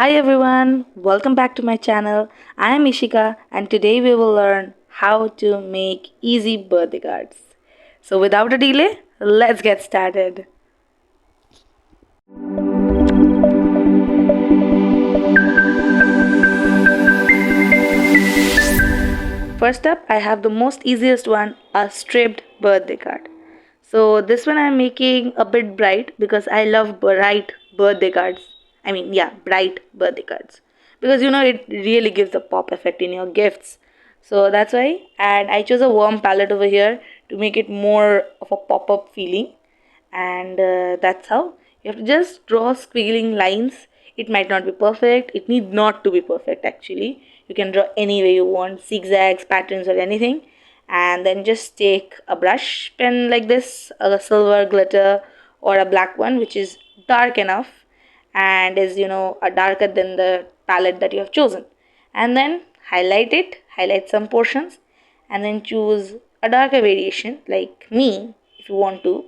Hi everyone, welcome back to my channel. I am Ishika and today we will learn how to make easy birthday cards. So without a delay, let's get started. First up, I have the most easiest one, a stripped birthday card. So this one I'm making a bit bright because I love bright birthday cards. Bright birthday cards. Because it really gives a pop effect in your gifts. So that's why. And I chose a warm palette over here to make it more of a pop-up feeling. And that's how. You have to just draw squiggling lines. It might not be perfect. It need not to be perfect actually. You can draw any way you want, zigzags, patterns or anything. And then just take a brush pen like this, a silver glitter or a black one which is dark enough and is a darker than the palette that you have chosen. And then highlight some portions, and then choose a darker variation like me if you want to,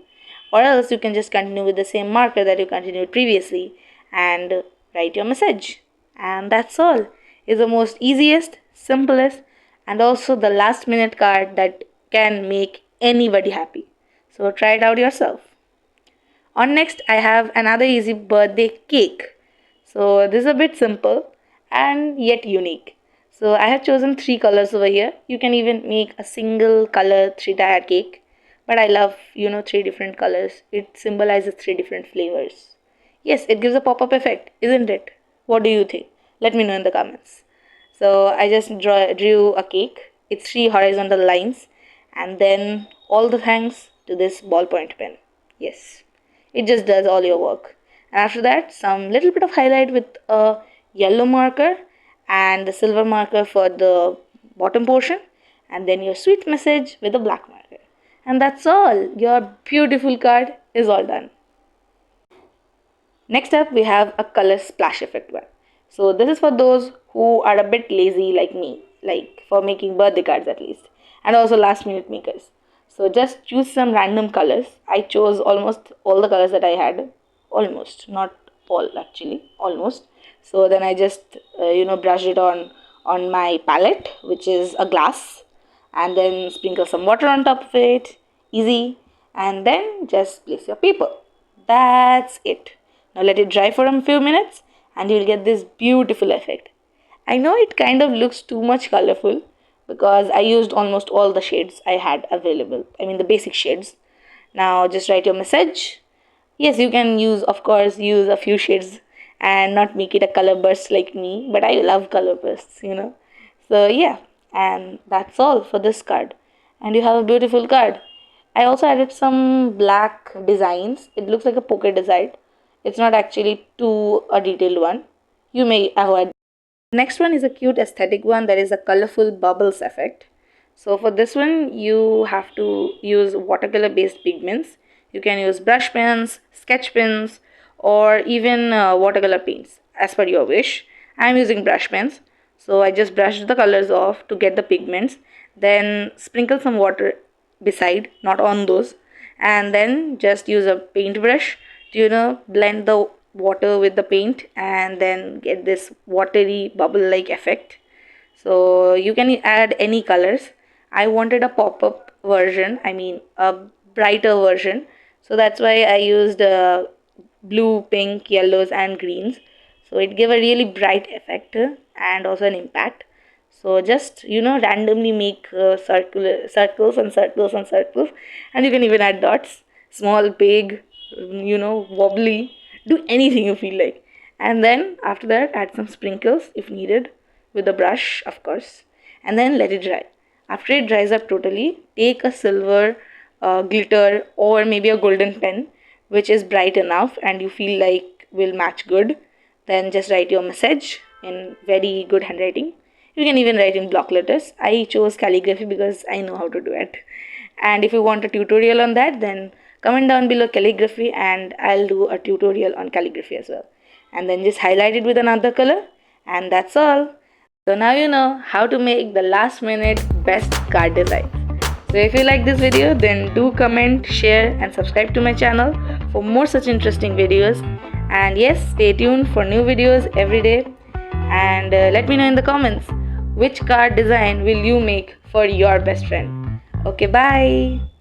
or else you can just continue with the same marker that you continued previously and write your message. And that's all. It's the most easiest, simplest, and also the last minute card that can make anybody happy. So try it out yourself. On next, I have another easy birthday cake. So this is a bit simple and yet unique. So I have chosen three colors over here. You can even make a single color three tier cake, but I love three different colors. It symbolizes three different flavors. Yes, it gives a pop-up effect, isn't it? What do you think? Let me know in the comments. So I just drew a cake. It's three horizontal lines, and then all the thanks to this ballpoint pen. Yes, it just does all your work. And after that, some little bit of highlight with a yellow marker and the silver marker for the bottom portion, and then your sweet message with a black marker. And that's all. Your beautiful card is all done. Next up, we have a color splash effect one. So this is for those who are a bit lazy like me, like for making birthday cards at least, and also last minute makers. So just choose some random colors. I chose almost all the colors that I had, almost, not all actually, almost. So then I just brushed it on my palette, which is a glass, and then sprinkle some water on top of it. Easy, and then just place your paper. That's it. Now let it dry for a few minutes and you'll get this beautiful effect. I know it kind of looks too much colorful because I used almost all the shades I had available. I mean the basic shades. Now just write your message. Yes, you can of course, use a few shades and not make it a color burst like me, but I love color bursts. So yeah, and that's all for this card. And you have a beautiful card. I also added some black designs. It looks like a poker design. It's not actually too a detailed one. You may avoid. Next one is a cute aesthetic one that is a colorful bubbles effect. So for this one, you have to use watercolor based pigments. You can use brush pens, sketch pens, or even watercolor paints as per your wish. I'm using brush pens. So I just brushed the colors off to get the pigments. Then sprinkle some water beside, not on those. And then just use a paintbrush to blend the water with the paint and then get this watery bubble like effect. So you can add any colors. I wanted a pop-up version, I mean a brighter version, so that's why I used blue, pink, yellows and greens. So it gave a really bright effect and also an impact. So just randomly make circles and circles and circles, and you can even add dots, small, big, wobbly, do anything you feel like. And then after that, add some sprinkles if needed with a brush, of course, and then let it dry. After it dries up totally, take a silver glitter or maybe a golden pen which is bright enough and you feel like will match good. Then just write your message in very good handwriting. You can even write in block letters. I chose calligraphy because I know how to do it. And if you want a tutorial on that, then comment down below calligraphy and I'll do a tutorial on calligraphy as well. And then just highlight it with another color, and that's all. So now you know how to make the last minute best card design. So if you like this video, then do comment, share and subscribe to my channel for more such interesting videos. And yes, stay tuned for new videos every day. And let me know in the comments which card design will you make for your best friend. Okay, bye.